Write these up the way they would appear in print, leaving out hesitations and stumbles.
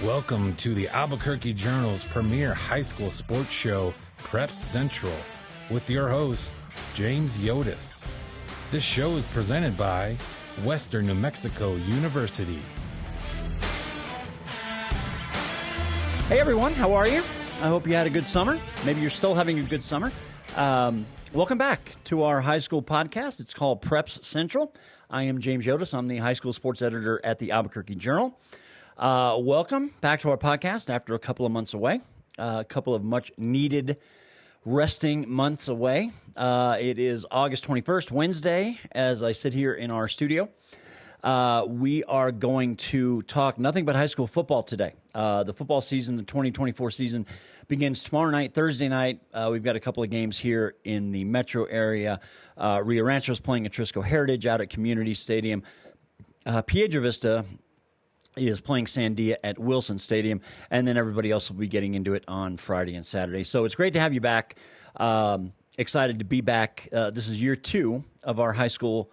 Welcome to the Albuquerque Journal's premier high school sports show, Prep Central, with your host, James Yodice. This show is presented by Western New Mexico University. Hey everyone, how are you? I hope you had a good summer. Maybe you're still having a good summer. Welcome back to our high school podcast. It's called Preps Central. I am James Yodice. I'm the high school sports editor at the Albuquerque Journal. Welcome back to our podcast after a couple of months away, a couple of much needed resting months away. It is August 21st, Wednesday, as I sit here in our studio. We are going to talk nothing but high school football today. The football season, the 2024 season, begins tomorrow night, Thursday night. We've got a couple of games here in the metro area. Rio Rancho is playing at Trisco Heritage out at Community Stadium. Piedra Vista is playing Sandia at Wilson Stadium, and then everybody else will be getting into it on Friday and Saturday. So it's great to have you back. Excited to be back. This is year 2 of our high school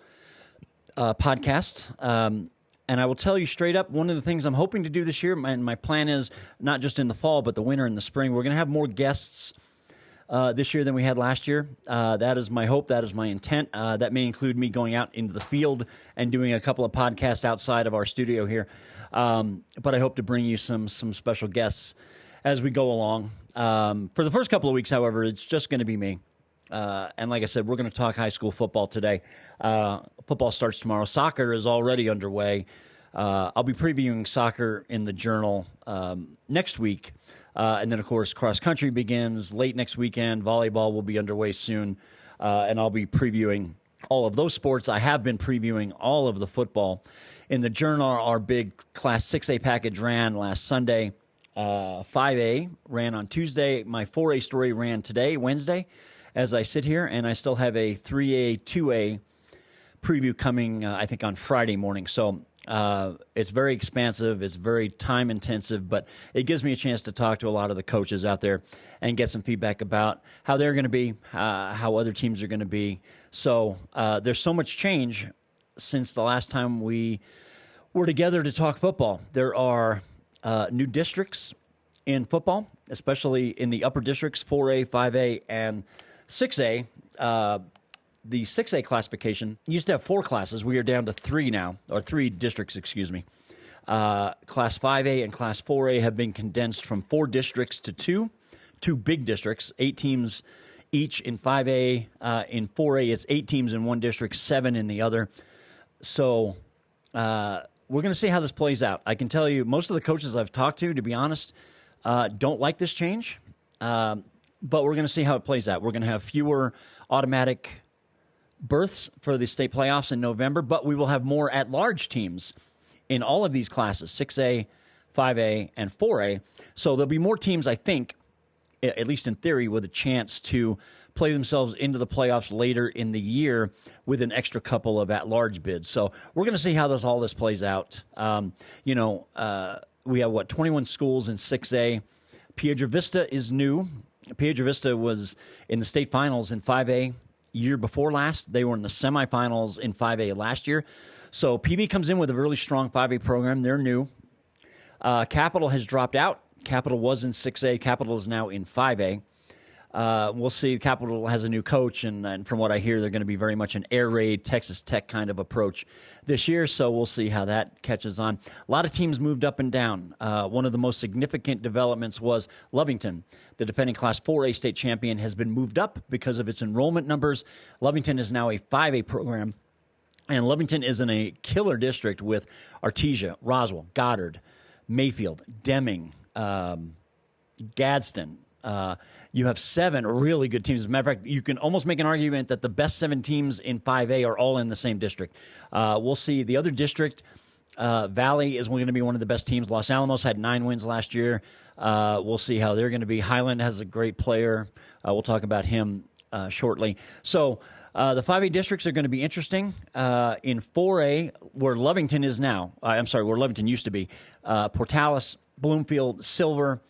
podcast. And I will tell you straight up, one of the things I'm hoping to do this year, and my plan is not just in the fall, but the winter and the spring, we're going to have more guests this year than we had last year. That is my hope. That is my intent. That may include me going out into the field and doing a couple of podcasts outside of our studio here. But I hope to bring you some special guests as we go along. For the first couple of weeks, however, it's just going to be me. And like I said, we're going to talk high school football today. Football starts tomorrow. Soccer is already underway. I'll be previewing soccer in the Journal next week. And then, of course, cross country begins late next weekend. Volleyball will be underway soon. And I'll be previewing all of those sports. I have been previewing all of the football. In the Journal, our big Class 6A package ran last Sunday. 5A ran on Tuesday. My 4A story ran today, Wednesday, as I sit here. And I still have a 3A, 2A preview coming, I think, on Friday morning. So it's very expansive. It's very time intensive, but it gives me a chance to talk to a lot of the coaches out there and get some feedback about how they're going to be, how other teams are going to be. So there's so much change since the last time we were together to talk football. There are new districts in football, especially in the upper districts, 4A, 5A, and 6A. The 6A classification used to have 4 classes. We are down to 3 now, or 3 districts, excuse me. Class 5A and Class 4A have been condensed from 4 districts to 2 big districts, 8 teams each in 5A. In 4A, it's 8 teams in one district, 7 in the other. So we're going to see how this plays out. I can tell you most of the coaches I've talked to be honest, don't like this change. But we're going to see how it plays out. We're going to have fewer automatic berths for the state playoffs in November, but we will have more at-large teams in all of these classes, 6A, 5A, and 4A. So there'll be more teams, I think, at least in theory, with a chance to play themselves into the playoffs later in the year with an extra couple of at-large bids. So we're going to see how all this plays out. We have, 21 schools in 6A. Piedra Vista is new. Piedra Vista was in the state finals in 5A year before last. They were in the semifinals in 5A last year. So PV comes in with a really strong 5A program. They're new. Capital has dropped out. Capital was in 6A. Capital is now in 5A. We'll see. Capital has a new coach, and from what I hear, they're going to be very much an air raid, Texas Tech kind of approach this year, so we'll see how that catches on. A lot of teams moved up and down. One of the most significant developments was Lovington. The defending Class 4A state champion has been moved up because of its enrollment numbers. Lovington is now a 5A program, and Lovington is in a killer district with Artesia, Roswell, Goddard, Mayfield, Deming, Gadsden. You have 7 really good teams. As a matter of fact, you can almost make an argument that the best 7 teams in 5A are all in the same district. We'll see. The other district, Valley, is going to be one of the best teams. Los Alamos had 9 wins last year. We'll see how they're going to be. Highland has a great player. We'll talk about him shortly. So the 5A districts are going to be interesting. In 4A, where Lovington is now, where Lovington used to be, Portales, Bloomfield, Silver,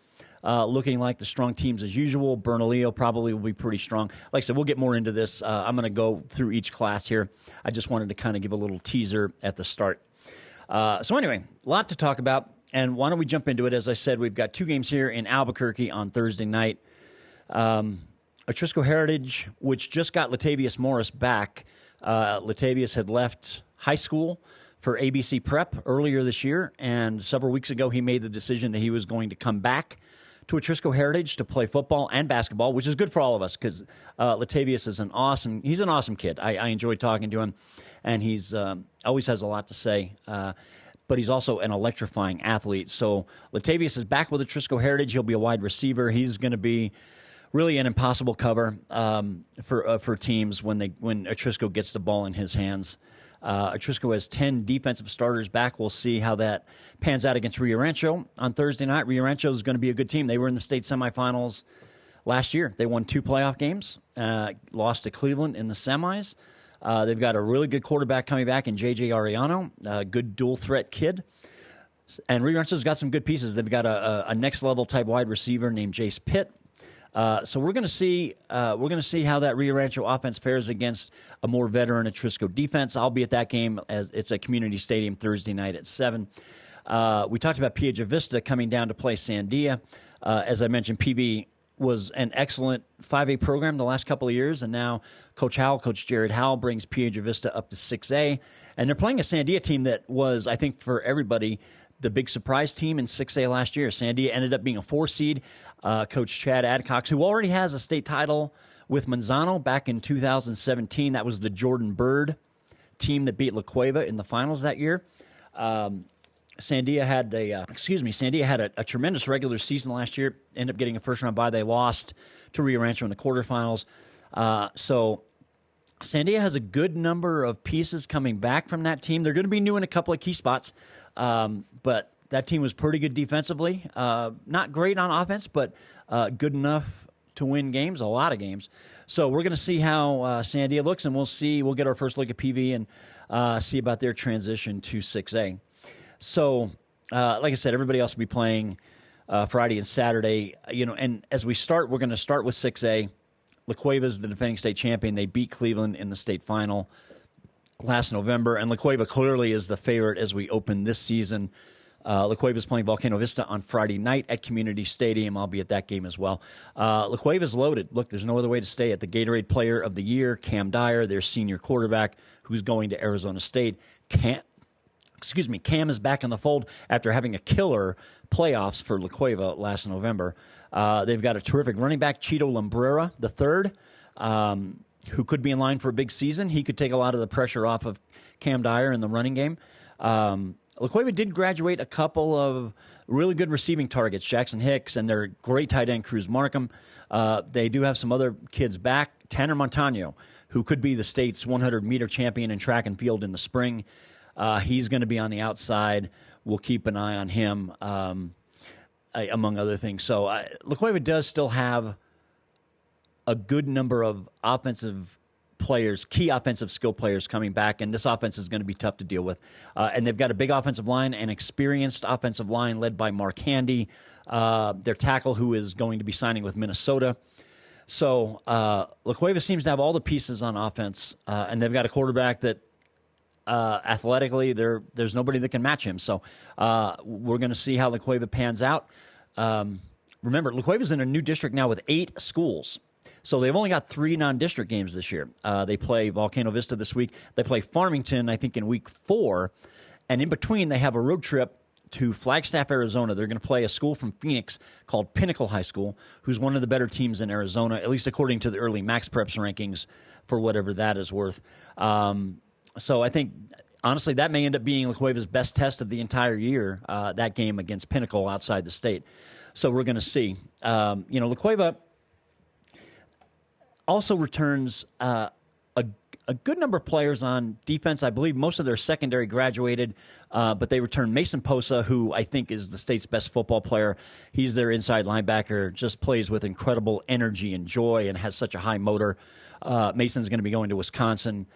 looking like the strong teams as usual. Bernalillo probably will be pretty strong. Like I said, we'll get more into this. I'm going to go through each class here. I just wanted to kind of give a little teaser at the start. So anyway, a lot to talk about. And why don't we jump into it? As I said, we've got 2 games here in Albuquerque on Thursday night. Atrisco Heritage, which just got Latavius Morris back. Latavius had left high school for ABC Prep earlier this year, and several weeks ago he made the decision that he was going to come back to Atrisco Heritage to play football and basketball, which is good for all of us because Latavius is an awesome kid. I enjoy talking to him, and he's always has a lot to say. But he's also an electrifying athlete. So Latavius is back with Atrisco Heritage. He'll be a wide receiver. He's going to be really an impossible cover for teams when Atrisco gets the ball in his hands. Atrisco has 10 defensive starters back. We'll see how that pans out against Rio Rancho on Thursday night. Rio Rancho is going to be a good team. They were in the state semifinals last year. They won 2 playoff games, lost to Cleveland in the semis. They've got a really good quarterback coming back in J.J. Ariano, a good dual-threat kid. And Rio Rancho's got some good pieces. They've got a next-level type wide receiver named Jace Pitt. So we're going to see how that Rio Rancho offense fares against a more veteran Atrisco defense. I'll be at that game as it's at Community Stadium Thursday night at 7. We talked about Piedra Vista coming down to play Sandia. As I mentioned, PV was an excellent 5A program the last couple of years, and now Coach Jared Howell, brings Piedra Vista up to 6A. And they're playing a Sandia team that was, I think, for everybody, the big surprise team in 6A last year. Sandia ended up being a 4 seed. Coach Chad Adcox, who already has a state title with Manzano back in 2017. That was the Jordan Bird team that beat La Cueva in the finals that year. Sandia had a tremendous regular season last year. Ended up getting a first-round bye. They lost to Rio Rancho in the quarterfinals. So Sandia has a good number of pieces coming back from that team. They're going to be new in a couple of key spots, but that team was pretty good defensively. Not great on offense, but good enough to win games, a lot of games. So we're going to see how Sandia looks, and we'll get our first look at PV and see about their transition to 6A. So, like I said, everybody else will be playing Friday and Saturday. And as we start, we're going to start with 6A. La Cueva is the defending state champion. They beat Cleveland in the state final last November, and La Cueva clearly is the favorite as we open this season. La Cueva is playing Volcano Vista on Friday night at Community Stadium. I'll be at that game as well. La Cueva is loaded. Look, there's no other way to stay at the Gatorade Player of the Year, Cam Dyer, their senior quarterback, who's going to Arizona State. Cam is back in the fold after having a killer playoffs for La Cueva last November. They've got a terrific running back, Cheeto Lambrera III, who could be in line for a big season. He could take a lot of the pressure off of Cam Dyer in the running game. La Cueva did graduate a couple of really good receiving targets, Jackson Hicks, and their great tight end, Cruz Markham. They do have some other kids back. Tanner Montano, who could be the state's 100-meter champion in track and field in the spring. He's going to be on the outside. We'll keep an eye on him, among other things. So La Cueva does still have a good number of offensive players, key offensive skill players coming back, and this offense is going to be tough to deal with. And they've got a big offensive line, an experienced offensive line led by Mark Handy, their tackle who is going to be signing with Minnesota. So La Cueva seems to have all the pieces on offense, and they've got a quarterback that athletically there's nobody that can match him. So we're going to see how La Cueva pans out. Remember, La Cueva's in a new district now with 8 schools. So they've only got 3 non-district games this year. They play Volcano Vista this week. They play Farmington, I think, in week 4. And in between, they have a road trip to Flagstaff, Arizona. They're going to play a school from Phoenix called Pinnacle High School, who's one of the better teams in Arizona, at least according to the early Max Preps rankings, for whatever that is worth. So I think, honestly, that may end up being La Cueva's best test of the entire year, that game against Pinnacle outside the state. So we're going to see. La Cueva also returns a good number of players on defense. I believe most of their secondary graduated, but they return Mason Posa, who I think is the state's best football player. He's their inside linebacker, just plays with incredible energy and joy and has such a high motor. Mason's going to be going to Wisconsin.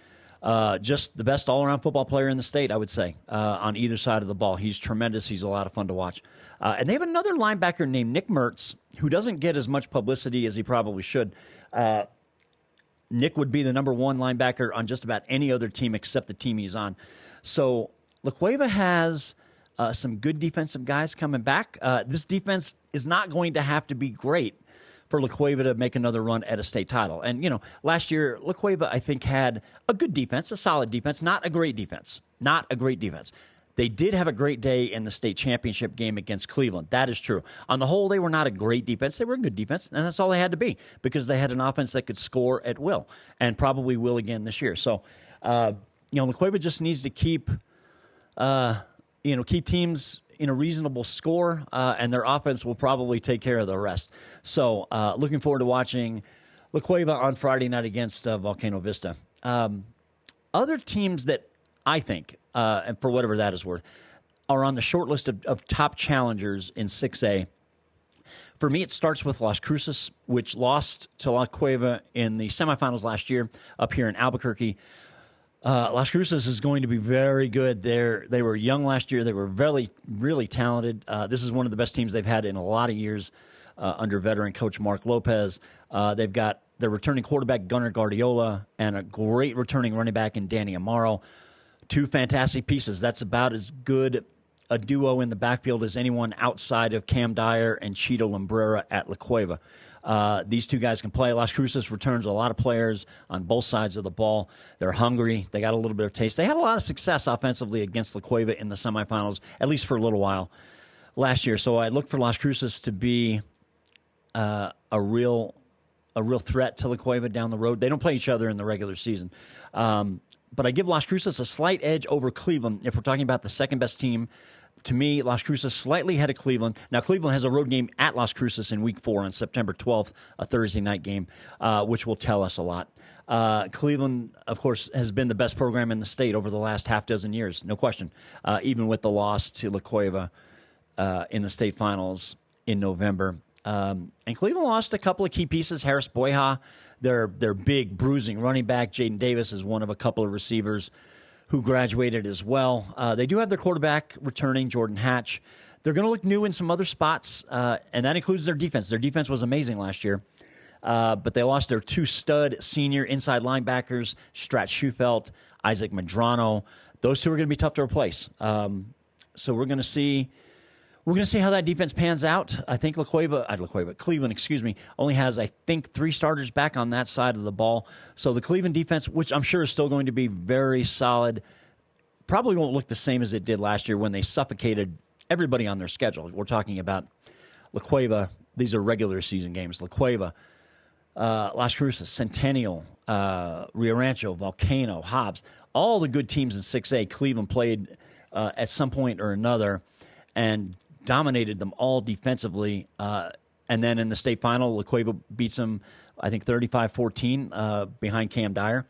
Just the best all-around football player in the state, I would say, on either side of the ball. He's tremendous. He's a lot of fun to watch. And they have another linebacker named Nick Mertz, who doesn't get as much publicity as he probably should. Nick would be the number 1 linebacker on just about any other team except the team he's on. So La Cueva has some good defensive guys coming back. This defense is not going to have to be great for La Cueva to make another run at a state title. And, last year, La Cueva, I think, had a good defense, a solid defense, not a great defense. Not a great defense. They did have a great day in the state championship game against Cleveland. That is true. On the whole, they were not a great defense. They were a good defense, and that's all they had to be because they had an offense that could score at will and probably will again this year. So, La Cueva just needs to keep teams in a reasonable score, and their offense will probably take care of the rest. So, looking forward to watching La Cueva on Friday night against Volcano Vista. Other teams that I think, and for whatever that is worth, are on the short list of top challengers in 6A. For me, it starts with Las Cruces, which lost to La Cueva in the semifinals last year up here in Albuquerque. Las Cruces is going to be very good. They were young last year. They were really, really talented. This is one of the best teams they've had in a lot of years under veteran coach Mark Lopez. They've got their returning quarterback, Gunnar Guardiola, and a great returning running back in Danny Amaro. Two fantastic pieces. That's about as good a duo in the backfield as anyone outside of Cam Dyer and Cheeto Lambrera at La Cueva. These two guys can play. Las Cruces returns a lot of players on both sides of the ball. They're hungry. They got a little bit of taste. They had a lot of success offensively against La Cueva in the semifinals, at least for a little while last year. So I look for Las Cruces to be a real threat to La Cueva down the road. They don't play each other in the regular season. But I give Las Cruces a slight edge over Cleveland if we're talking about the second-best team. To me, Las Cruces slightly ahead of Cleveland. Now, Cleveland has a road game at Las Cruces in Week 4 on September 12th, a Thursday night game, which will tell us a lot. Cleveland, of course, has been the best program in the state over the last half dozen years, no question, even with the loss to La Cueva in the state finals in November. And Cleveland lost a couple of key pieces. Harris Boyha, their big bruising running back. Jaden Davis is one of a couple of receivers who graduated as well. They do have their quarterback returning, Jordan Hatch. They're going to look new in some other spots, and that includes their defense. Their defense was amazing last year, but they lost their two stud senior inside linebackers, Strat Schufelt, Isaac Medrano. Those two are going to be tough to replace. So we're going to see. We're going to see how that defense pans out. I think Cleveland, only has, I think, 3 starters back on that side of the ball. So the Cleveland defense, which I'm sure is still going to be very solid, probably won't look the same as it did last year when they suffocated everybody on their schedule. We're talking about La Cueva. These are regular season games. La Cueva, Las Cruces, Centennial, Rio Rancho, Volcano, Hobbs. All the good teams in 6A, Cleveland played at some point or another and dominated them all defensively. And then in the state final, La Cueva beats them, I think, 35-14 behind Cam Dyer.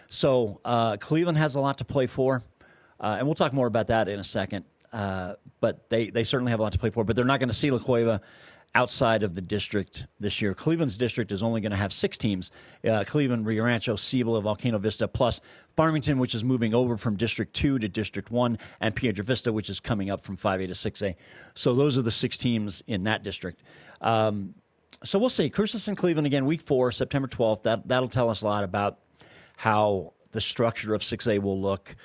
So Cleveland has a lot to play for, and we'll talk more about that in a second. But they certainly have a lot to play for, but they're not going to see La Cueva outside of the district this year. Cleveland's district is only going to have 6 teams. Cleveland, Rio Rancho, Cibola, Volcano Vista, plus Farmington, which is moving over from District 2 to District 1, and Piedra Vista, which is coming up from 5A to 6A. So those are the 6 teams in that district. So we'll see. Cruces and Cleveland again, Week 4, September 12th. That'll tell us a lot about how the structure of 6A will look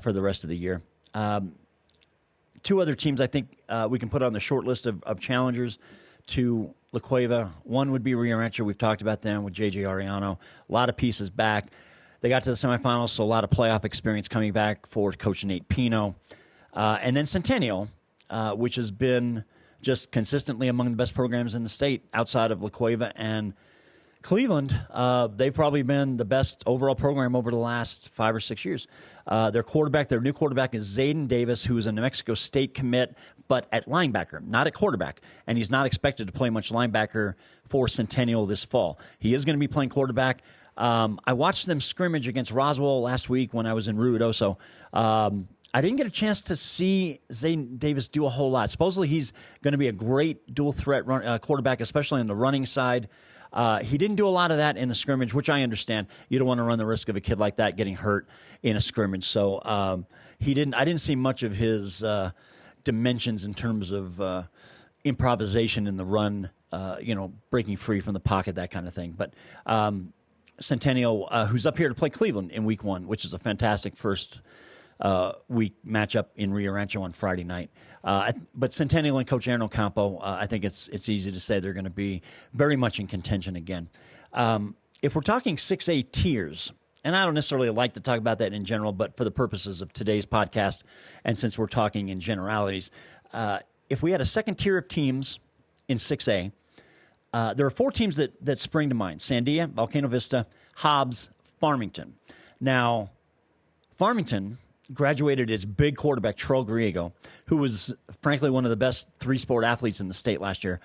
for the rest of the year. 2 other teams I think we can put on the short list of challengers to La Cueva. One would be Rio Rancho. We've talked about them with J.J. Ariano. A lot of pieces back. They got to the semifinals, so a lot of playoff experience coming back for Coach Nate Pino. And then Centennial, which has been just consistently among the best programs in the state outside of La Cueva and Cleveland. They've probably been the best overall program over the last 5 or 6 years. Their new quarterback is Zayden Davis, who is a New Mexico State commit, but at linebacker, not at quarterback. And he's not expected to play much linebacker for Centennial this fall. He is going to be playing quarterback. I watched them scrimmage against Roswell last week when I was in Ruidoso. I didn't get a chance to see Zayden Davis do a whole lot. Supposedly he's going to be a great dual-threat quarterback, especially on the running side. He didn't do a lot of that in the scrimmage, which I understand. You don't want to run the risk of a kid like that getting hurt in a scrimmage. So I didn't see much of his dimensions in terms of improvisation in the run, breaking free from the pocket, that kind of thing. But Centennial, who's up here to play Cleveland in Week 1, which is a fantastic first week matchup in Rio Rancho on Friday night. But Centennial and Coach Aaron Ocampo, I think it's easy to say they're going to be very much in contention again. If we're talking 6A tiers, and I don't necessarily like to talk about that in general, but for the purposes of today's podcast, and since we're talking in generalities, if we had a second tier of teams in 6A, there are 4 teams that spring to mind: Sandia, Volcano Vista, Hobbs, Farmington. Now, Farmington graduated its big quarterback, Troll Griego, who was, frankly, one of the best 3-sport athletes in the state last year.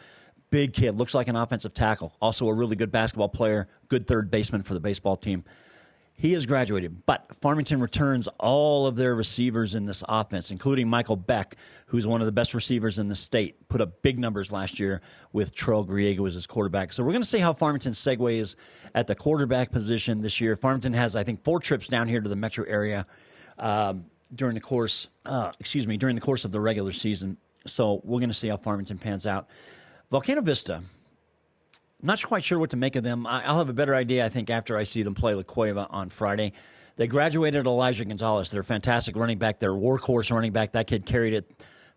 Big kid, looks like an offensive tackle, also a really good basketball player, good third baseman for the baseball team. He has graduated, but Farmington returns all of their receivers in this offense, including Michael Beck, who's one of the best receivers in the state, put up big numbers last year with Troll Griego as his quarterback. So we're going to see how Farmington segues at the quarterback position this year. Farmington has, I think, 4 trips down here to the metro area during the course of the regular season. So we're going to see how Farmington pans out. Volcano Vista, I'm not quite sure what to make of them. I'll have a better idea, I think, after I see them play La Cueva on Friday. They graduated Elijah Gonzalez. They're a fantastic running back. They're a workhorse running back. That kid carried it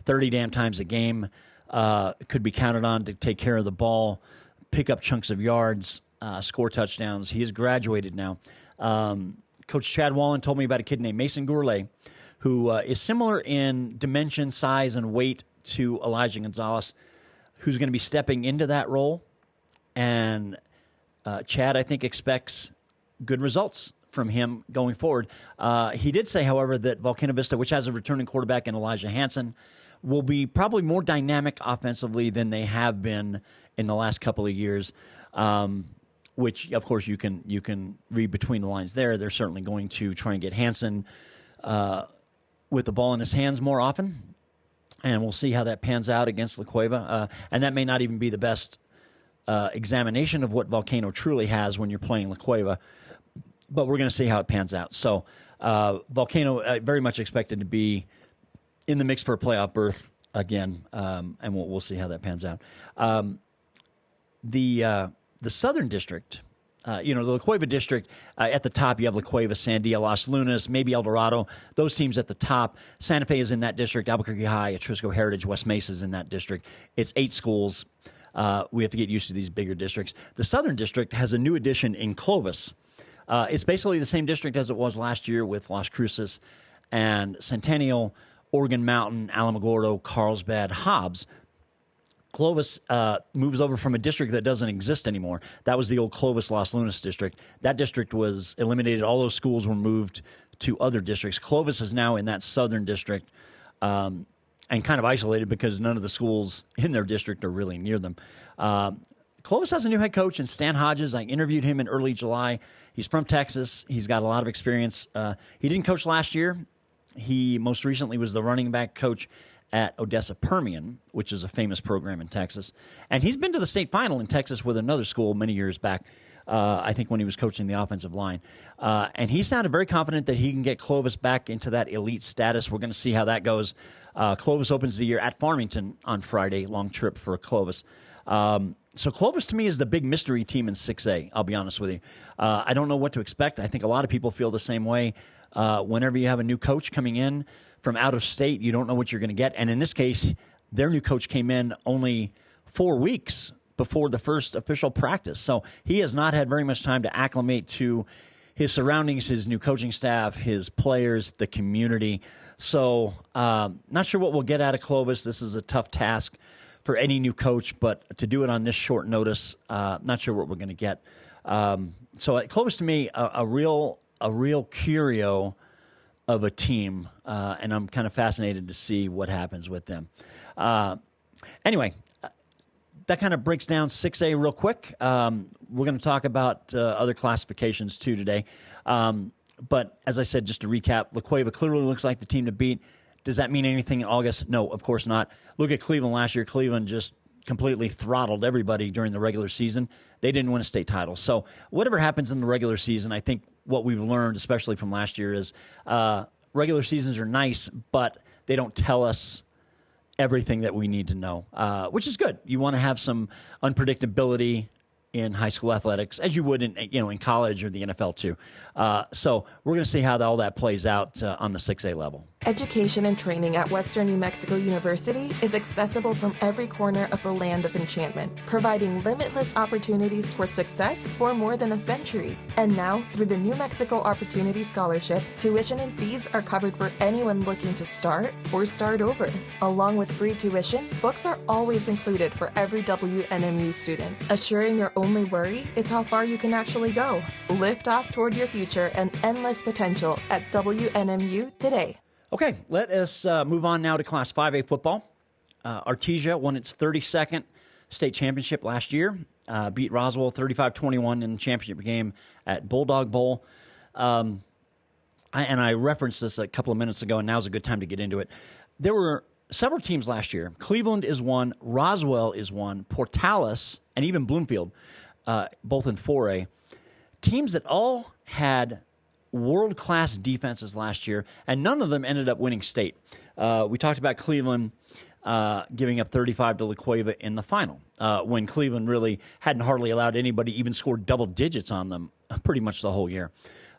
30 damn times a game. Could be counted on to take care of the ball, pick up chunks of yards, score touchdowns. He has graduated now. Coach Chad Wallen told me about a kid named Mason Gourlay, who is similar in dimension, size, and weight to Elijah Gonzalez, who's going to be stepping into that role. And Chad, I think, expects good results from him going forward. He did say, however, that Volcano Vista, which has a returning quarterback in Elijah Hansen, will be probably more dynamic offensively than they have been in the last couple of years, which, of course, you can read between the lines there. They're certainly going to try and get Hansen with the ball in his hands more often, and we'll see how that pans out against La Cueva. And that may not even be the best examination of what Volcano truly has when you're playing La Cueva, but we're going to see how it pans out. So Volcano very much expected to be in the mix for a playoff berth again, and we'll see how that pans out. The Southern District, the La Cueva District, at the top you have La Cueva, Sandia, Los Lunas, maybe El Dorado. Those teams at the top. Santa Fe is in that district. Albuquerque High, Atrisco Heritage, West Mesa is in that district. It's 8 schools. We have to get used to these bigger districts. The Southern District has a new addition in Clovis. It's basically the same district as it was last year with Las Cruces and Centennial, Oregon Mountain, Alamogordo, Carlsbad, Hobbs. Clovis moves over from a district that doesn't exist anymore. That was the old Clovis-Los Lunas district. That district was eliminated. All those schools were moved to other districts. Clovis is now in that Southern District, and kind of isolated because none of the schools in their district are really near them. Clovis has a new head coach in Stan Hodges. I interviewed him in early July. He's from Texas. He's got a lot of experience. He didn't coach last year. He most recently was the running back coach at Odessa Permian, which is a famous program in Texas. And he's been to the state final in Texas with another school many years back, I think when he was coaching the offensive line. And he sounded very confident that he can get Clovis back into that elite status. We're going to see how that goes. Clovis opens the year at Farmington on Friday. Long trip for Clovis. So Clovis, to me, is the big mystery team in 6A, I'll be honest with you. I don't know what to expect. I think a lot of people feel the same way. Whenever you have a new coach coming in from out of state, you don't know what you're going to get. And in this case, their new coach came in only 4 weeks before the first official practice. So he has not had very much time to acclimate to his surroundings, his new coaching staff, his players, the community. So not sure what we'll get out of Clovis. This is a tough task for any new coach, but to do it on this short notice, not sure what we're going to get. So Clovis, to me, a real curio of a team, and I'm kind of fascinated to see what happens with them. Anyway, that kind of breaks down 6A real quick. We're going to talk about other classifications too today. But as I said, just to recap, La Cueva clearly looks like the team to beat. Does that mean anything in August? No, of course not. Look at Cleveland last year. Cleveland just completely throttled everybody during the regular season. They didn't win a state title. So whatever happens in the regular season, I think what we've learned, especially from last year, is regular seasons are nice, but they don't tell us everything that we need to know, which is good. You want to have some unpredictability in high school athletics as you would in college or the NFL too. So we're going to see how all that plays out on the 6A level. Education and training at Western New Mexico University is accessible from every corner of the land of enchantment, providing limitless opportunities toward success for more than a century. And now, through the New Mexico Opportunity Scholarship, tuition and fees are covered for anyone looking to start or start over. Along with free tuition, books are always included for every WNMU student, assuring your only worry is how far you can actually go. Lift off toward your future and endless potential at WNMU today. Okay, let us move on now to Class 5A football. Artesia won its 32nd state championship last year, beat Roswell 35-21 in the championship game at Bulldog Bowl. I referenced this a couple of minutes ago, and now's a good time to get into it. There were several teams last year. Cleveland is one, Roswell is one, Portales, and even Bloomfield, both in 4A. Teams that all had world-class defenses last year, and none of them ended up winning state. We talked about Cleveland giving up 35 to La Cueva in the final, when Cleveland really hadn't hardly allowed anybody even score double digits on them pretty much the whole year.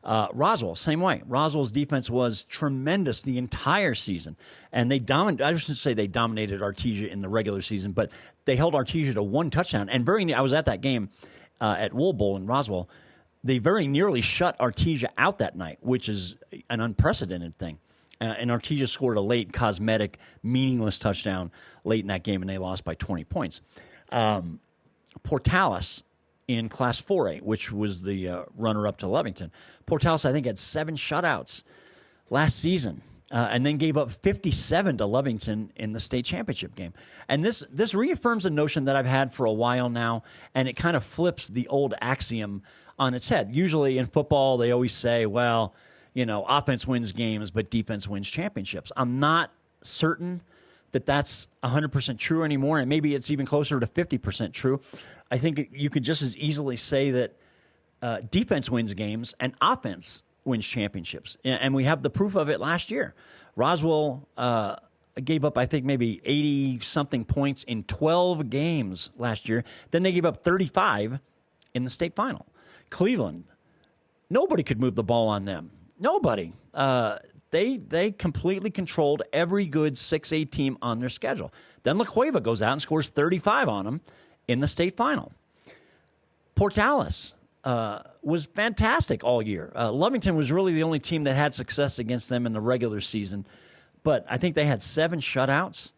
Roswell, same way. Roswell's defense was tremendous the entire season, and they dominated. I shouldn't say they dominated Artesia in the regular season, but they held Artesia to one touchdown. And I was at that game at Wool Bowl in Roswell. They very nearly shut Artesia out that night, which is an unprecedented thing. And Artesia scored a late, cosmetic, meaningless touchdown late in that game, and they lost by 20 points. Portales in Class 4A, which was the runner-up to Lovington. Portales, I think, had 7 shutouts last season, and then gave up 57 to Lovington in the state championship game. And this reaffirms a notion that I've had for a while now, and it kind of flips the old axiom on its head. Usually in football, they always say, well, offense wins games, but defense wins championships. I'm not certain that that's 100% true anymore, and maybe it's even closer to 50% true. I think you could just as easily say that defense wins games and offense wins championships. And we have the proof of it last year. Roswell gave up, I think, maybe 80-something points in 12 games last year. Then they gave up 35 in the state final. Cleveland, nobody could move the ball on them. Nobody. They completely controlled every good 6A team on their schedule. Then La Cueva goes out and scores 35 on them in the state final. Portales was fantastic all year. Lovington was really the only team that had success against them in the regular season, but I think they had 7 shutouts.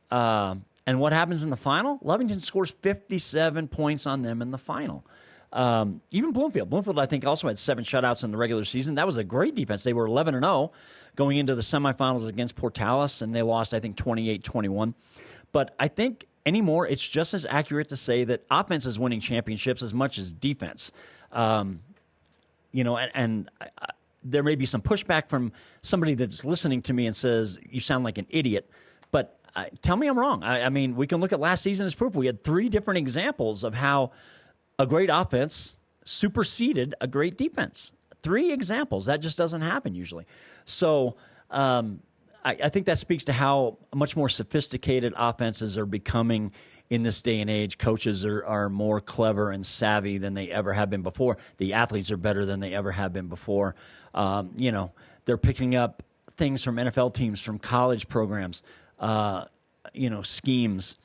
And what happens in the final? Lovington scores 57 points on them in the final. Even Bloomfield, I think, also had 7 shutouts in the regular season. That was a great defense. They were 11-0 going into the semifinals against Portales, and they lost, I think, 28-21. But I think anymore, it's just as accurate to say that offense is winning championships as much as defense. And there may be some pushback from somebody that's listening to me and says, you sound like an idiot. But tell me I'm wrong. I mean, we can look at last season as proof. We had 3 different examples of how a great offense superseded a great defense. 3 examples. That just doesn't happen usually. So I think that speaks to how much more sophisticated offenses are becoming in this day and age. Coaches are more clever and savvy than they ever have been before. The athletes are better than they ever have been before. They're picking up things from NFL teams, from college programs, schemes,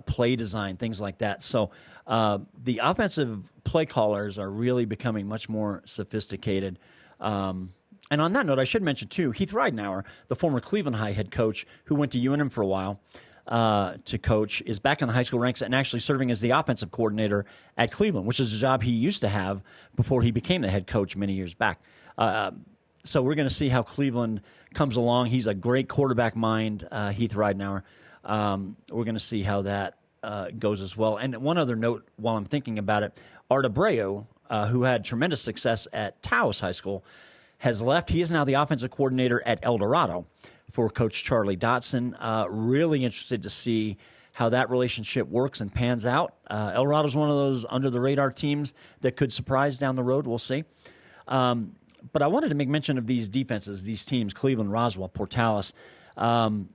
play design, things like that. So the offensive play callers are really becoming much more sophisticated. And on that note, I should mention, too, Heath Ridenauer, the former Cleveland High head coach who went to UNM for a while to coach, is back in the high school ranks and actually serving as the offensive coordinator at Cleveland, which is a job he used to have before he became the head coach many years back. So we're going to see how Cleveland comes along. He's a great quarterback mind, Heath Ridenauer. We're going to see how that goes as well. And one other note while I'm thinking about it, Art Abreu, who had tremendous success at Taos High School, has left. He is now the offensive coordinator at El Dorado for Coach Charlie Dotson. Really interested to see how that relationship works and pans out. El Dorado is one of those under-the-radar teams that could surprise down the road. We'll see. But I wanted to make mention of these defenses, these teams, Cleveland, Roswell, Portales, and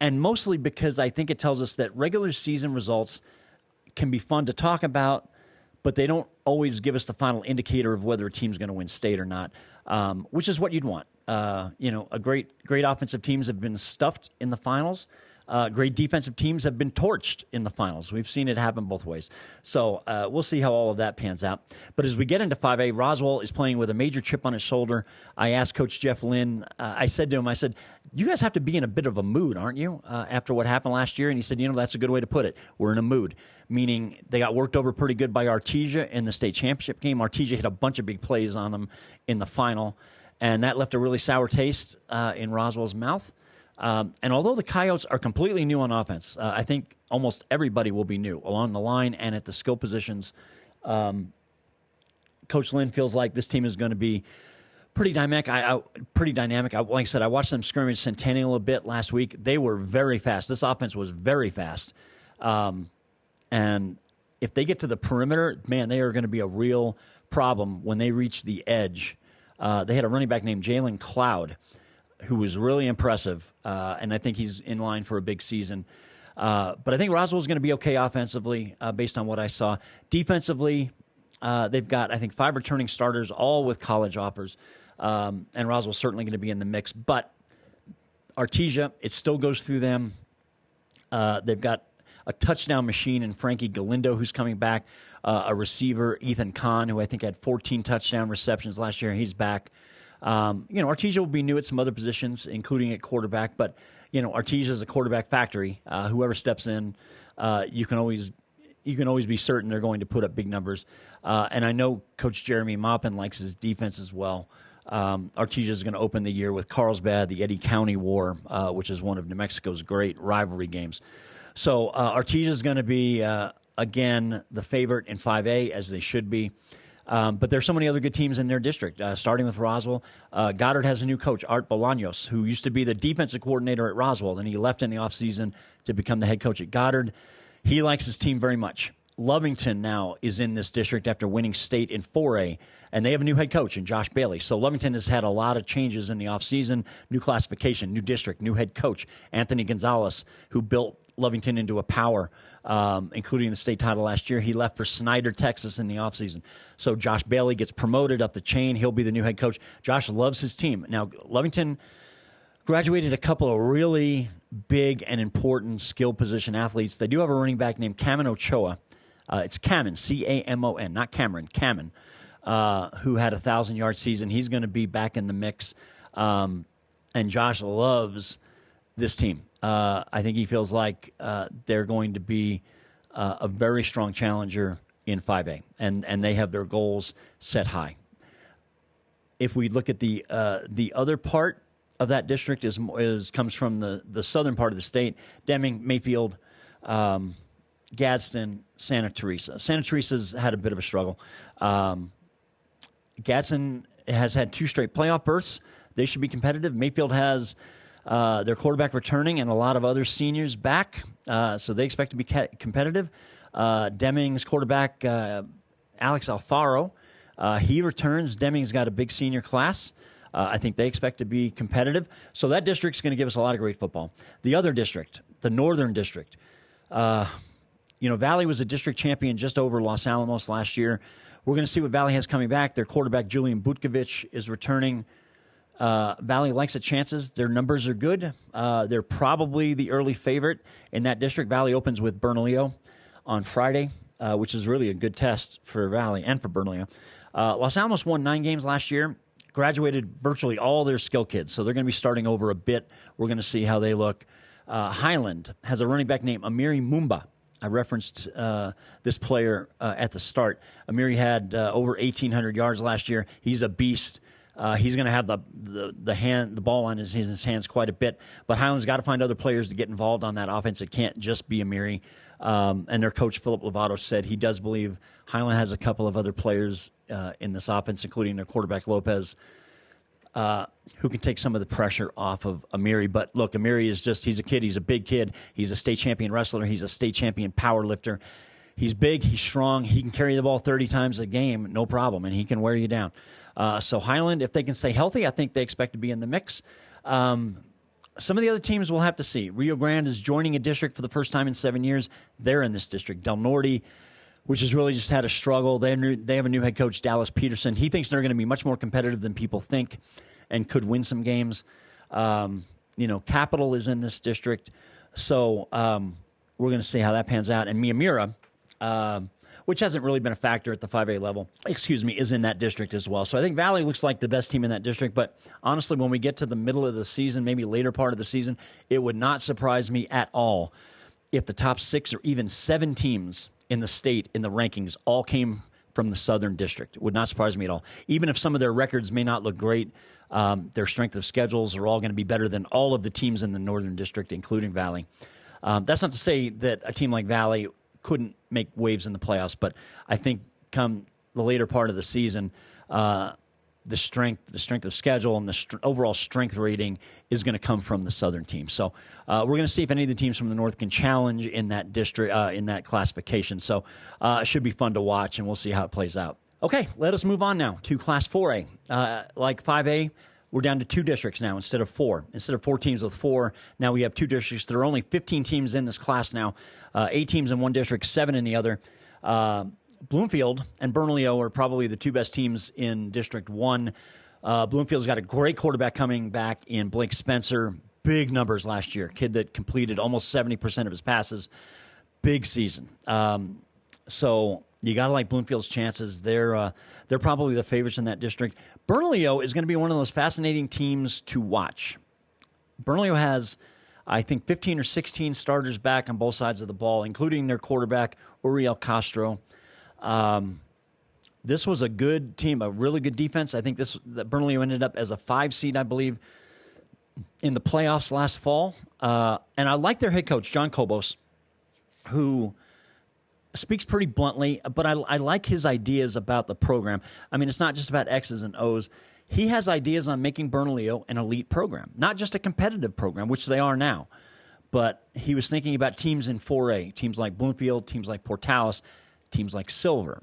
mostly because I think it tells us that regular season results can be fun to talk about, but they don't always give us the final indicator of whether a team's going to win state or not, which is what you'd want. A great offensive teams have been stuffed in the finals. Great defensive teams have been torched in the finals. We've seen it happen both ways. So we'll see how all of that pans out. But as we get into 5A, Roswell is playing with a major chip on his shoulder. I asked Coach Jeff Lynn, I said to him, you guys have to be in a bit of a mood, aren't you, after what happened last year? And he said, that's a good way to put it. We're in a mood, meaning they got worked over pretty good by Artesia in the state championship game. Artesia hit a bunch of big plays on them in the final, and that left a really sour taste in Roswell's mouth. And although the Coyotes are completely new on offense, I think almost everybody will be new along the line and at the skill positions. Coach Lynn feels like this team is going to be pretty dynamic. Like I said, I watched them scrimmage Centennial a bit last week. They were very fast. This offense was very fast. And if they get to the perimeter, man, they are going to be a real problem when they reach the edge. They had a running back named Jalen Cloud, who was really impressive, and I think he's in line for a big season. But I think Roswell's going to be okay offensively based on what I saw. Defensively, they've got, I think, 5 returning starters, all with college offers, and Roswell's certainly going to be in the mix. But Artesia, it still goes through them. They've got a touchdown machine in Frankie Galindo, who's coming back, a receiver, Ethan Kahn, who I think had 14 touchdown receptions last year. He's back. Artesia will be new at some other positions, including at quarterback. But, Artesia is a quarterback factory. Whoever steps in, you can always be certain they're going to put up big numbers. And I know Coach Jeremy Maupin likes his defense as well. Artesia is going to open the year with Carlsbad, the Eddy County War, which is one of New Mexico's great rivalry games. So Artesia is going to be, again, the favorite in 5A, as they should be. But there's so many other good teams in their district, starting with Roswell. Goddard has a new coach, Art Bolaños, who used to be the defensive coordinator at Roswell. Then he left in the offseason to become the head coach at Goddard. He likes his team very much. Lovington now is in this district after winning state in 4A, and they have a new head coach in Josh Bailey. So Lovington has had a lot of changes in the offseason, new classification, new district, new head coach, Anthony Gonzalez, who built Lovington into a power, including the state title last year. He left for Snyder, Texas in the offseason. So Josh Bailey gets promoted up the chain. He'll be the new head coach. Josh loves his team. Now, Lovington graduated a couple of really big and important skill position athletes. They do have a running back named Cameron Ochoa. It's Camon, C-A-M-O-N, not Cameron, Camon, who had a 1,000-yard season. He's going to be back in the mix. And Josh loves this team. I think he feels like they're going to be a very strong challenger in 5A, and they have their goals set high. If we look at the other part of that district comes from the southern part of the state: Deming, Mayfield, Gadsden, Santa Teresa. Santa Teresa's had a bit of a struggle. Gadsden has had 2 straight playoff berths. They should be competitive. Mayfield has their quarterback returning and a lot of other seniors back, so they expect to be competitive. Deming's quarterback, Alex Alfaro, he returns. Deming's got a big senior class. I think they expect to be competitive. So that district's going to give us a lot of great football. The other district, the northern district, Valley was a district champion just over Los Alamos last year. We're going to see what Valley has coming back. Their quarterback, Julian Butkovich, is returning. Valley likes its chances. Their numbers are good. They're probably the early favorite in that district. Valley opens with Bernalillo on Friday, which is really a good test for Valley and for Bernalillo. Los Alamos won 9 games last year, graduated virtually all their skill kids, so they're going to be starting over a bit. We're going to see how they look. Highland has a running back named Amiri Mumba. I referenced this player at the start. Amiri had over 1,800 yards last year. He's a beast. He's going to have the ball on his hands quite a bit. But Highland's got to find other players to get involved on that offense. It can't just be Amiri. And their coach, Philip Lovato, said he does believe Highland has a couple of other players in this offense, including their quarterback, Lopez, who can take some of the pressure off of Amiri. But look, Amiri he's a kid. He's a big kid. He's a state champion wrestler. He's a state champion power lifter. He's big. He's strong. He can carry the ball 30 times a game, no problem, and he can wear you down. So Highland, if they can stay healthy, I think they expect to be in the mix. Some of the other teams we'll have to see. Rio Grande is joining a district for the first time in 7 years. They're in this district. Del Norte which has really just had a struggle. They have a new head coach, Dallas Peterson. He thinks they're going to be much more competitive than people think and could win some games. Capital is in this district. So we're going to see how that pans out. And Miamira, which hasn't really been a factor at the 5A level, is in that district as well. So I think Valley looks like the best team in that district. But honestly, when we get to the middle of the season, maybe later part of the season, it would not surprise me at all if the top 6 or even 7 teams in the state in the rankings all came from the Southern District. It would not surprise me at all. Even if some of their records may not look great, their strength of schedules are all going to be better than all of the teams in the Northern District, including Valley. That's not to say that a team like Valley couldn't make waves in the playoffs, but I think come the later part of the season, the strength of schedule and the overall strength rating is going to come from the Southern team. So we're going to see if any of the teams from the North can challenge in that district, in that classification. So it should be fun to watch, and we'll see how it plays out. Okay, let us move on now to Class 4A. Like 5A, we're down to 2 districts now instead of 4. Instead of 4 teams with 4, now we have 2 districts. There are only 15 teams in this class now, 8 teams in one district, 7 in the other. Bloomfield and Bernalillo are probably the 2 best teams in District 1. Bloomfield's got a great quarterback coming back in Blake Spencer. Big numbers last year. Kid that completed almost 70% of his passes. Big season. So you got to like Bloomfield's chances. They're probably the favorites in that district. Bernalillo is going to be one of those fascinating teams to watch. Bernalillo has, I think, 15 or 16 starters back on both sides of the ball, including their quarterback, Uriel Castro. This was a good team, a really good defense. I think that Bernalillo ended up as a 5 seed, I believe, in the playoffs last fall. And I like their head coach, John Kobos, who speaks pretty bluntly, but I like his ideas about the program. I mean, it's not just about X's and O's. He has ideas on making Bernalillo an elite program, not just a competitive program, which they are now. But he was thinking about teams in 4A, teams like Bloomfield, teams like Portales, teams like Silver.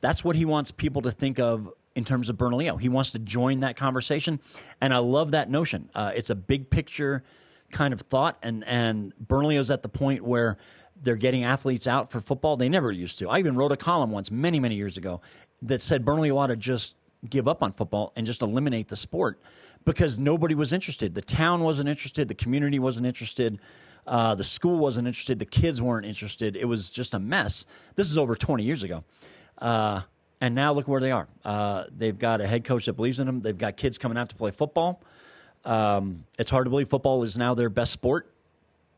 That's what he wants people to think of in terms of Bernalillo. He wants to join that conversation, and I love that notion. It's a big picture kind of thought, and Bernalillo's at the point where they're getting athletes out for football. They never used to. I even wrote a column once, many, many years ago, that said Bernalillo ought to just give up on football and just eliminate the sport because nobody was interested. The town wasn't interested. The community wasn't interested. The school wasn't interested. The kids weren't interested. It was just a mess. This is over 20 years ago. And now look where they are. They've got a head coach that believes in them. They've got kids coming out to play football. It's hard to believe football is now their best sport.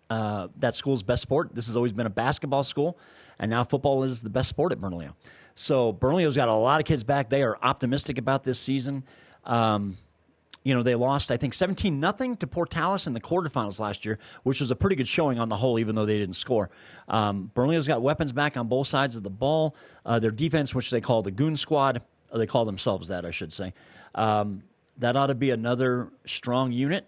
That school's best sport. This has always been a basketball school, and now football is the best sport at Bernalillo. So Bernalillo's got a lot of kids back. They are optimistic about this season. They lost, I think, 17-0 to Portales in the quarterfinals last year, which was a pretty good showing on the whole, even though they didn't score. Bernalillo's got weapons back on both sides of the ball. Their defense, which they call the Goon Squad, or they call themselves that, I should say, that ought to be another strong unit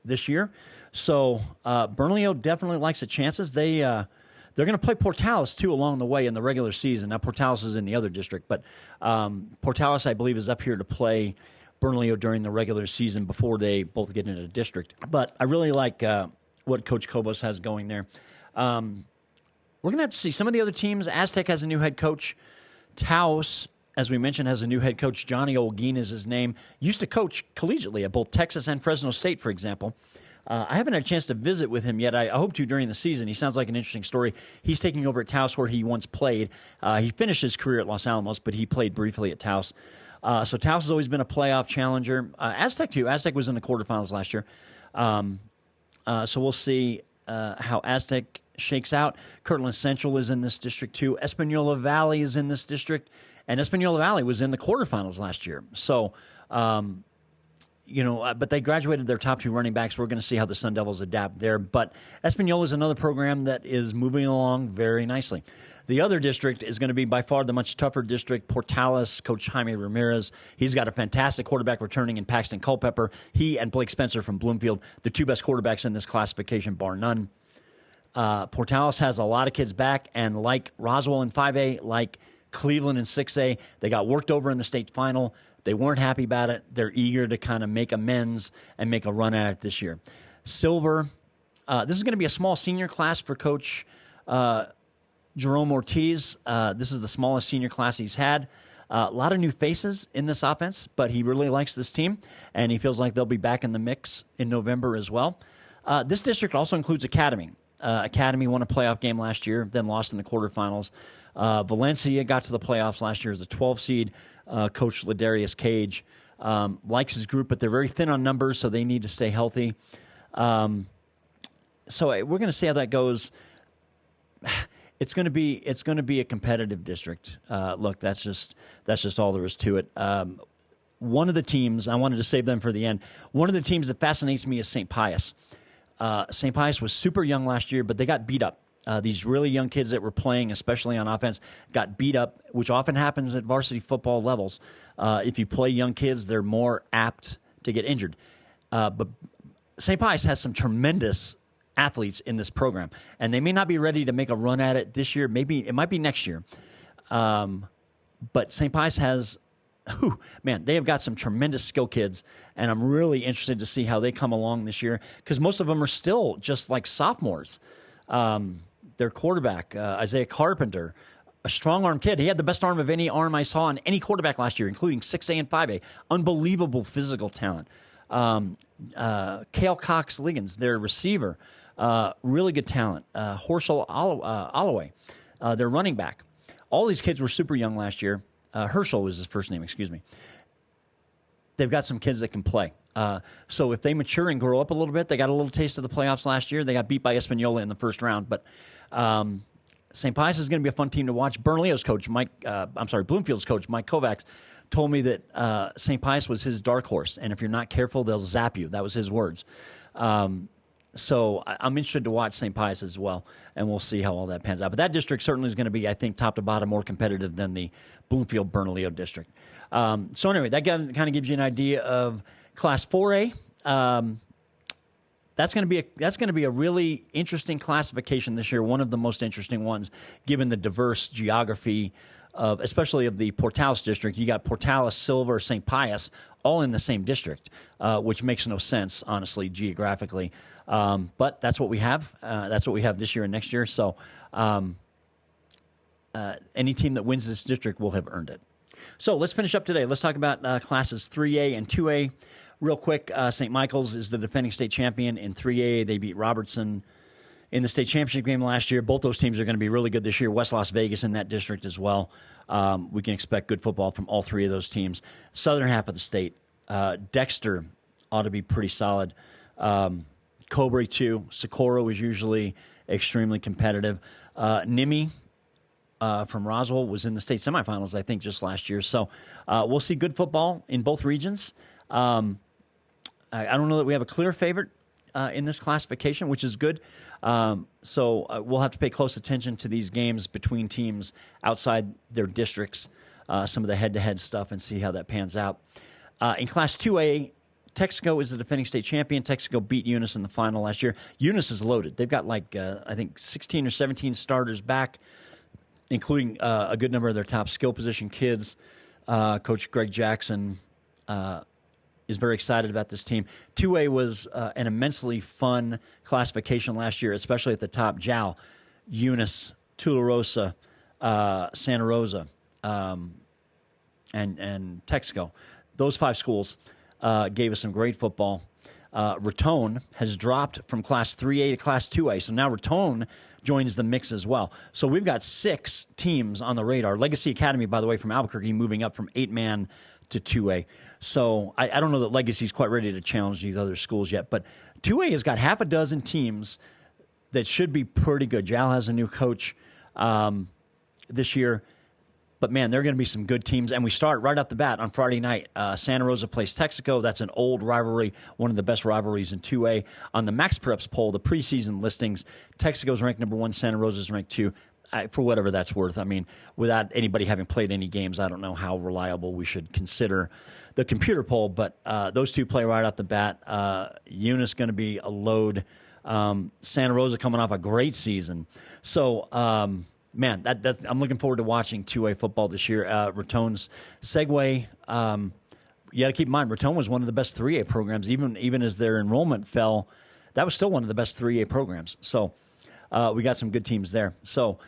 this year. So Bernalillo definitely likes the chances. They're going to play Portales, too, along the way in the regular season. Now, Portales is in the other district, but Portales, I believe, is up here to play Bernalillo during the regular season before they both get into the district. But I really like what Coach Kobos has going there. We're going to have to see some of the other teams. Aztec has a new head coach. Taos, as we mentioned, has a new head coach. Johnny Olguin is his name. Used to coach collegiately at both Texas and Fresno State, for example. I haven't had a chance to visit with him yet. I hope to during the season. He sounds like an interesting story. He's taking over at Taos where he once played. He finished his career at Los Alamos, but he played briefly at Taos. So Taos has always been a playoff challenger. Aztec, too. Aztec was in the quarterfinals last year. So we'll see how Aztec shakes out. Kirtland Central is in this district, too. Espanola Valley is in this district. And Espanola Valley was in the quarterfinals last year. So, but they graduated their top 2 running backs. We're going to see how the Sun Devils adapt there. But Espanola is another program that is moving along very nicely. The other district is going to be by far the much tougher district. Portales, Coach Jaime Ramirez. He's got a fantastic quarterback returning in Paxton Culpepper. He and Blake Spencer from Bloomfield, the 2 best quarterbacks in this classification, bar none. Portales has a lot of kids back, and like Roswell in 5A, like Cleveland in 6A, they got worked over in the state final. They weren't happy about it. They're eager to kind of make amends and make a run at it this year. Silver, this is going to be a small senior class for Coach Jerome Ortiz, this is the smallest senior class he's had. A lot of new faces in this offense, but he really likes this team, and he feels like they'll be back in the mix in November as well. This district also includes Academy. Academy won a playoff game last year, then lost in the quarterfinals. Valencia got to the playoffs last year as a 12 seed. Coach Ladarius Cage likes his group, but they're very thin on numbers, so they need to stay healthy. So we're going to see how that goes. It's going to be a competitive district. Look, that's just all there is to it. One of the teams, I wanted to save them for the end. One of the teams that fascinates me is St. Pius. St. Pius was super young last year, but they got beat up. These really young kids that were playing, especially on offense, got beat up, which often happens at varsity football levels. If you play young kids, they're more apt to get injured. But St. Pius has some tremendous athletes in this program, and they may not be ready to make a run at it this year. Maybe it might be next year. But St. Pius has, they have got some tremendous skill kids, and I'm really interested to see how they come along this year because most of them are still just like sophomores. Their quarterback, Isaiah Carpenter, a strong arm kid. He had the best arm of any arm I saw on any quarterback last year, including 6A and 5A. Unbelievable physical talent. Cale Cox-Liggins, their receiver, really good talent. Horschel Alloway, their running back. All these kids were super young last year. Herschel was his first name, excuse me. They've got some kids that can play. So if they mature and grow up a little bit, they got a little taste of the playoffs last year. They got beat by Espanola in the first round. But St. Pius is going to be a fun team to watch. Bloomfield's coach, Mike Kovacs, told me that St. Pius was his dark horse. And if you're not careful, they'll zap you. That was his words. So I'm interested to watch St. Pius as well, and we'll see how all that pans out. But that district certainly is going to be, I think, top to bottom, more competitive than the Bloomfield-Bernalillo district. So anyway, that kind of gives you an idea of Class 4A. That's going to be a really interesting classification this year, one of the most interesting ones, given the diverse geography especially of the Portales district. You got Portales, Silver, St. Pius, all in the same district, which makes no sense, honestly, geographically. But that's what we have. That's what we have this year and next year. So any team that wins this district will have earned it. So let's finish up today. Let's talk about classes 3A and 2A. Real quick, St. Michael's is the defending state champion in 3A. They beat Robertson in the state championship game last year. Both those teams are going to be really good this year. West Las Vegas in that district as well. We can expect good football from all three of those teams. Southern half of the state, Dexter ought to be pretty solid. Cobre, too. Socorro is usually extremely competitive. Nimi from Roswell was in the state semifinals, I think, just last year. So we'll see good football in both regions. I don't know that we have a clear favorite in this classification, which is good. So we'll have to pay close attention to these games between teams outside their districts, some of the head-to-head stuff, and see how that pans out. In Class 2A, Texaco is the defending state champion. Texaco beat Eunice in the final last year. Eunice is loaded. They've got I think 16 or 17 starters back, including a good number of their top skill position kids. Coach Greg Jackson is very excited about this team. 2A was an immensely fun classification last year, especially at the top. Jal, Eunice, Tularosa, Santa Rosa, and Texaco. Those five schools gave us some great football. Raton has dropped from Class 3A to Class 2A, so now Raton joins the mix as well. So we've got 6 teams on the radar. Legacy Academy, by the way, from Albuquerque, moving up from 8-man to 2A. So I don't know that Legacy's quite ready to challenge these other schools yet, but 2A has got half a dozen teams that should be pretty good. Jal has a new coach this year, but man, there are going to be some good teams. And we start right off the bat on Friday night. Santa Rosa plays Texaco. That's an old rivalry, one of the best rivalries in 2A. On the Max Preps poll, the preseason listings, Texaco's ranked number 1, Santa Rosa's ranked 2. For whatever that's worth. I mean, without anybody having played any games, I don't know how reliable we should consider the computer poll, but those two play right off the bat. Eunice going to be a load. Santa Rosa coming off a great season. So, man, I'm looking forward to watching 2A football this year. Raton's segue. You got to keep in mind, Raton was one of the best 3A programs, even as their enrollment fell. That was still one of the best 3A programs. So we got some good teams there. So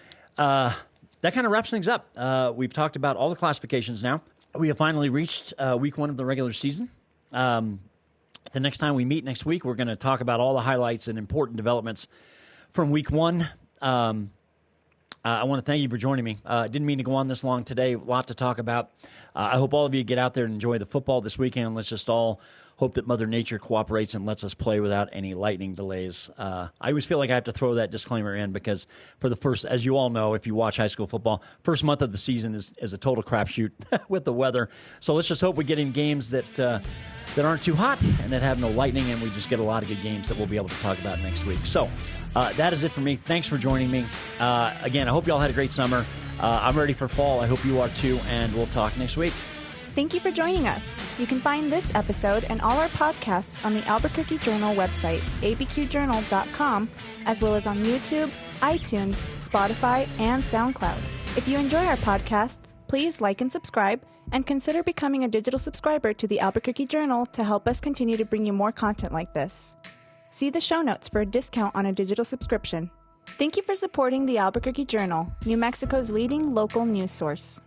that kind of wraps things up. We've talked about all the classifications now. We have finally reached week 1 of the regular season. The next time we meet next week, we're going to talk about all the highlights and important developments from week 1. I want to thank you for joining me. Didn't mean to go on this long today. A lot to talk about. I hope all of you get out there and enjoy the football this weekend. Let's just all hope that Mother Nature cooperates and lets us play without any lightning delays. I always feel like I have to throw that disclaimer in because for the first, as you all know, if you watch high school football, first month of the season is a total crapshoot with the weather. So let's just hope we get in games that aren't too hot and that have no lightning, and we just get a lot of good games that we'll be able to talk about next week. So that is it for me. Thanks for joining me. Again, I hope you all had a great summer. I'm ready for fall. I hope you are too, and we'll talk next week. Thank you for joining us. You can find this episode and all our podcasts on the Albuquerque Journal website, abqjournal.com, as well as on YouTube, iTunes, Spotify, and SoundCloud. If you enjoy our podcasts, please like and subscribe, and consider becoming a digital subscriber to the Albuquerque Journal to help us continue to bring you more content like this. See the show notes for a discount on a digital subscription. Thank you for supporting the Albuquerque Journal, New Mexico's leading local news source.